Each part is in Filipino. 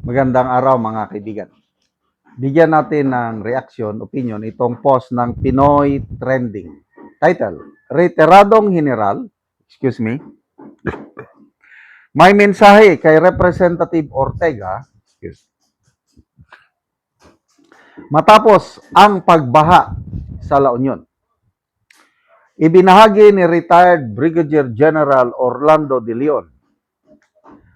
Magandang araw mga kaibigan. Bigyan natin ng reaksyon, opinion itong post ng Pinoy Trending. Title, Reiteradong General, excuse me, may mensahe kay Representative Ortega, matapos ang pagbaha sa La Union. Ibinahagi ni retired Brigadier General Orlando De Leon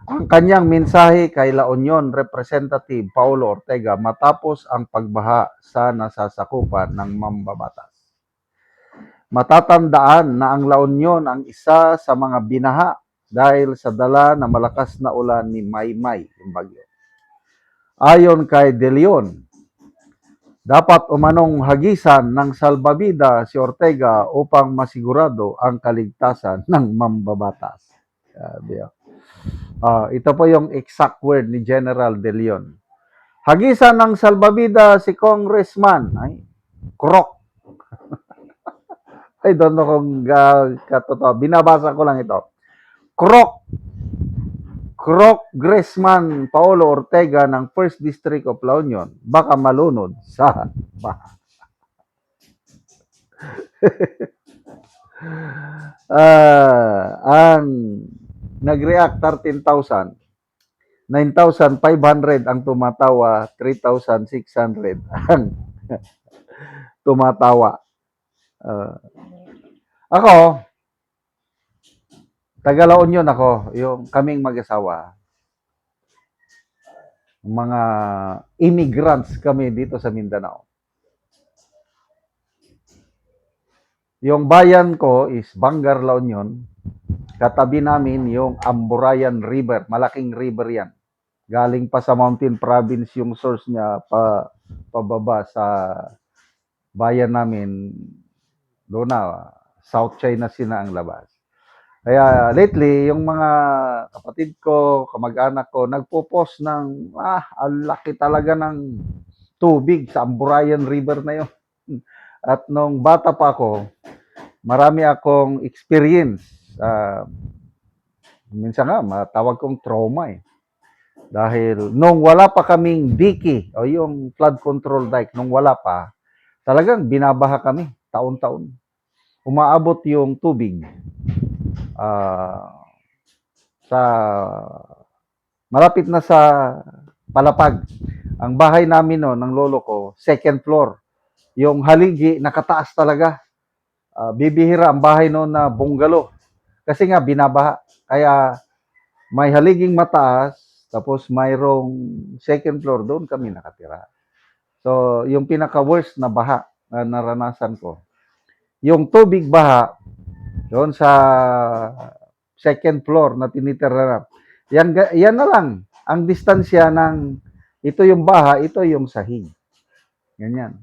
ang kanyang mensahe kay La Union Representative Paulo Ortega matapos ang pagbaha sa nasasakupan ng mambabatas. Matatandaan na ang La Union ang isa sa mga binaha dahil sa dala na malakas na ulan ni Maymay, yung bagyo. Ayon kay De Leon, dapat umanong hagisan ng salbabida si Ortega upang masigurado ang kaligtasan ng mambabatas. Ito po yung exact word ni General De Leon. Hagisan ng salbabida si Congressman. Ay, krok. I don't know kung katotoo. Binabasa ko lang ito. Congressman Paulo Ortega ng 1st District of La Union baka malunod sa baha. Ang nag-react 13,000, 9,500 ang tumatawa, 3,600 ang tumatawa. Ako, taga La Union ako, yung kaming mag-asawa. Mga immigrants kami dito sa Mindanao. Yung bayan ko is Bangar, La Union. Katabi namin yung Amburayan River. Malaking river yan. Galing pa sa Mountain Province yung source niya pababa sa bayan namin. Doon na, South China Sea na ang labas. Kaya lately, yung mga kapatid ko, kamag-anak ko, nagpo-post ng, ang laki talaga ng tubig sa Amburayan River na yun. At nung bata pa ako, marami akong experience. Minsan nga, matawag kong trauma eh. Dahil nung wala pa kaming diki, o yung flood control dike, nung wala pa, talagang binabaha kami, taon-taon. Umaabot yung tubig sa malapit na sa palapag. Ang bahay namin no, ng lolo ko, second floor. Yung haligi, nakataas talaga. Bibihira ang bahay no na bungalow. Kasi nga, binabaha. Kaya may haliging mataas, tapos mayroong second floor, doon kami nakatira. So, yung pinaka-worst na baha na naranasan ko, yung tubig baha, doon sa second floor na tinitira na, yan na lang. Ang distansya ng, ito yung baha, ito yung sahig. Ganyan.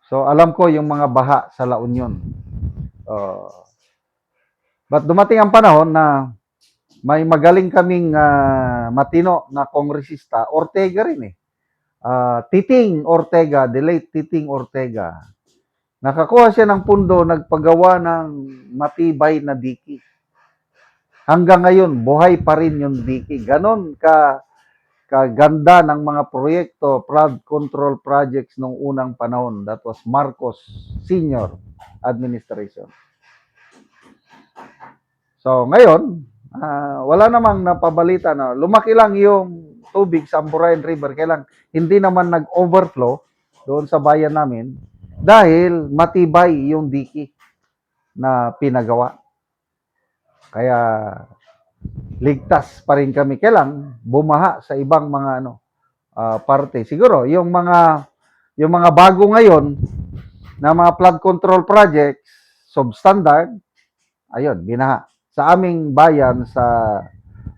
So, alam ko yung mga baha sa La Union. But dumating ang panahon na may magaling kaming matino na kongresista, Ortega rin eh. Titing Ortega, the late Titing Ortega. Nakakuha siya ng pundo, nagpagawa ng matibay na diki. Hanggang ngayon, buhay pa rin yung diki. Ganon kaganda ng mga proyekto, flood control projects nung unang panahon. That was Marcos Sr. administration. So ngayon, wala namang napabalita na lumaki lang yung tubig sa Amburayan River. Kailang hindi naman nag-overflow doon sa bayan namin dahil matibay yung diki na pinagawa. Kaya ligtas pa rin kami. Kailang bumaha sa ibang mga parte. Siguro yung mga bago ngayon na mga flood control projects, substandard, ayun, binaha. Sa aming bayan sa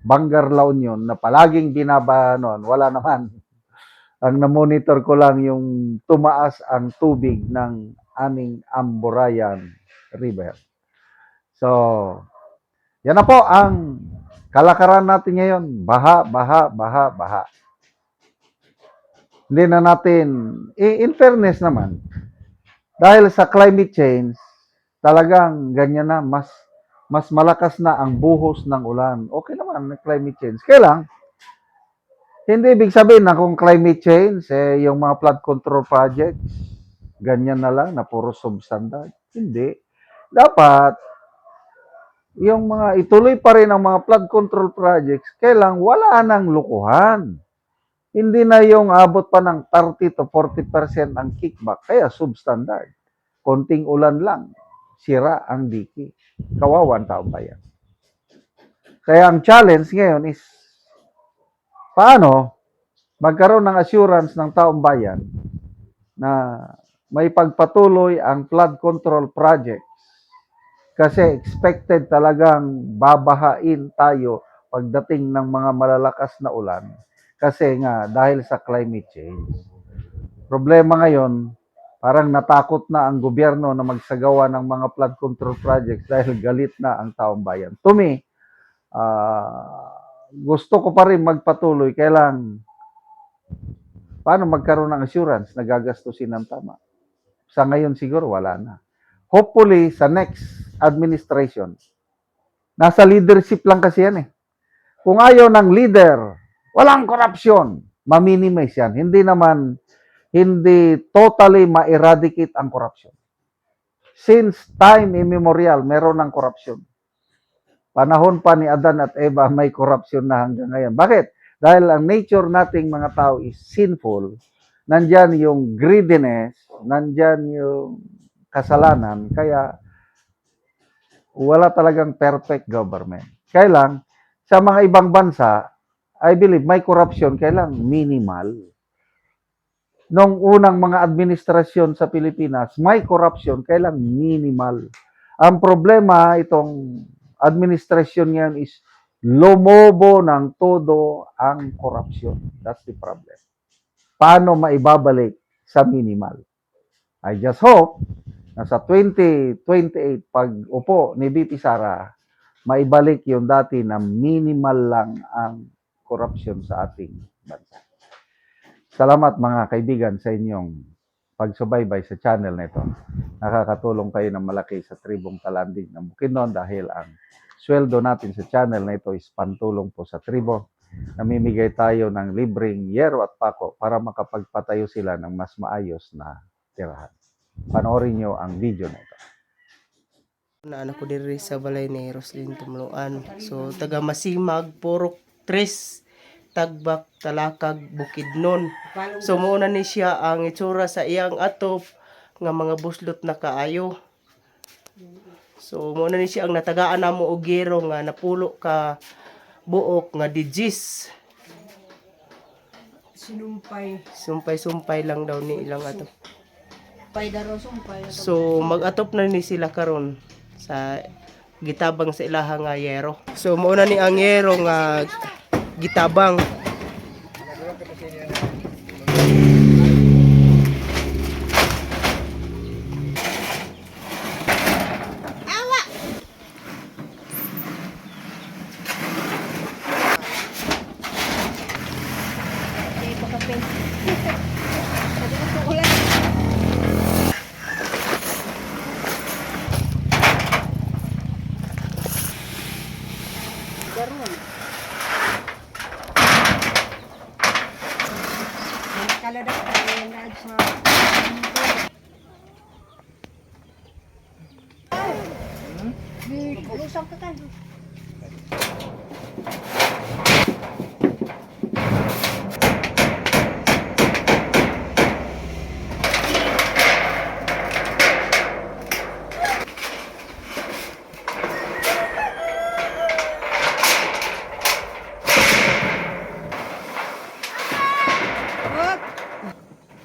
Bangar, La Union, na palaging binabaha noon, wala naman. Ang na-monitor ko lang yung tumaas ang tubig ng aming Amburayan River. So, yan na po ang kalakaran natin ngayon. Baha, baha, baha, baha. Hindi na natin, in fairness naman, dahil sa climate change, talagang ganyan na, mas malakas na ang buhos ng ulan. Okay naman, climate change. Kaya lang, Hindi ibig sabihin na kung climate change, yung mga flood control projects, ganyan na lang, na puro substandard. Hindi. Dapat, yung mga ituloy pa rin ang mga flood control projects, kailang wala nang lukuhan. Hindi na yung abot pa ng 30 to 40% ang kickback, kaya substandard. Konting ulan lang, sira ang diki. Kawawan tao ba yan? Kaya ang challenge ngayon is, paano magkaroon ng assurance ng taong bayan na may pagpatuloy ang flood control project kasi expected talagang babahain tayo pagdating ng mga malalakas na ulan kasi nga dahil sa climate change. Problema ngayon, parang natakot na ang gobyerno na magsagawa ng mga flood control projects dahil galit na ang taong bayan. To me, gusto ko pa rin magpatuloy, kailang paano magkaroon ng assurance na gagastusin ng tama. Sa ngayon siguro wala na. Hopefully, sa next administration, nasa leadership lang kasi yan eh. Kung ayaw ng leader, walang korupsyon, ma-minimize yan. Hindi totally ma-eradicate ang korupsyon. Since time immemorial, meron ng korupsyon. Panahon pa ni Adan at Eva, may korupsyon na hanggang ngayon. Bakit? Dahil ang nature nating mga tao is sinful. Nandyan yung greediness, nandyan yung kasalanan, kaya wala talagang perfect government. Kaya lang, sa mga ibang bansa, I believe may corruption, kailang minimal. Nung unang mga administrasyon sa Pilipinas, may corruption, kailang minimal. Ang problema, itong administrasyon ngayon is lumobo ng todo ang corruption. That's the problem. Paano maibabalik sa minimal? I just hope na sa 2028, pag upo ni BP Sara, maibalik yung dati na minimal lang ang corruption sa ating bansa. Salamat mga kaibigan sa inyong pagsubaybay sa channel na ito. Nakakatulong kayo ng malaki sa tribong Talanding ng Bukidnon dahil ang sweldo natin sa channel na ito is pantulong po sa tribo. Namimigay tayo ng libreng yero at pako para makapagpatayo sila ng mas maayos na tirahan. Panoorin nyo ang video na ito. Na anak ko diri sa balay ni Roslyn Tumuluan. So taga Masimag, Purok 3, Tagbak, Talakag, Bukidnon. So mauna ni siya ang itsura sa iyang atop nga mga buslot na kaayo. So mauna ni siya ang natagaan namo og gero nga napulo ka buok nga digis. Sumpay lang daw ni ilang atop. So mag-atop na ni sila karon sa gitabang sa ilaha nga yero. So mauna ni ang yero nga gitabang. Ulusang ka kan.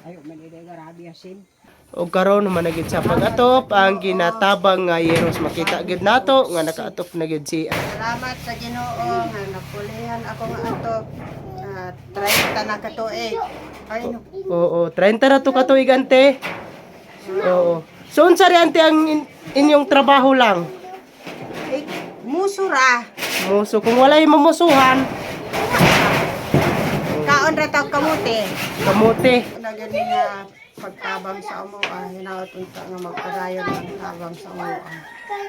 Ayo manide garabi asin. O karon naman nagid sa pag-atop ang ginatabang nga yeros makita gid nato nga nakaatop na gid si. Salamat sa Ginoo nga napulihan ako nga atop. 30 na katuig. Ay no. Oo, 30 na to katuig ante. Oo. So unsa ri ante ang inyong trabaho lang? Musura. Muso kung walay mamusuhan, Kaon ra taw kamuti. kamote. Na gani nga pagtabang sa amo, hinaot unta nga magpadayon ng tabang sa amo.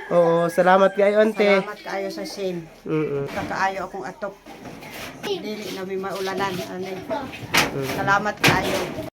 Oo, salamat kayo, ante. Salamat kaayo sa sin. Mm-mm. Kakaayo akong atop. Dili na may maulanan. Ano. Salamat kaayo.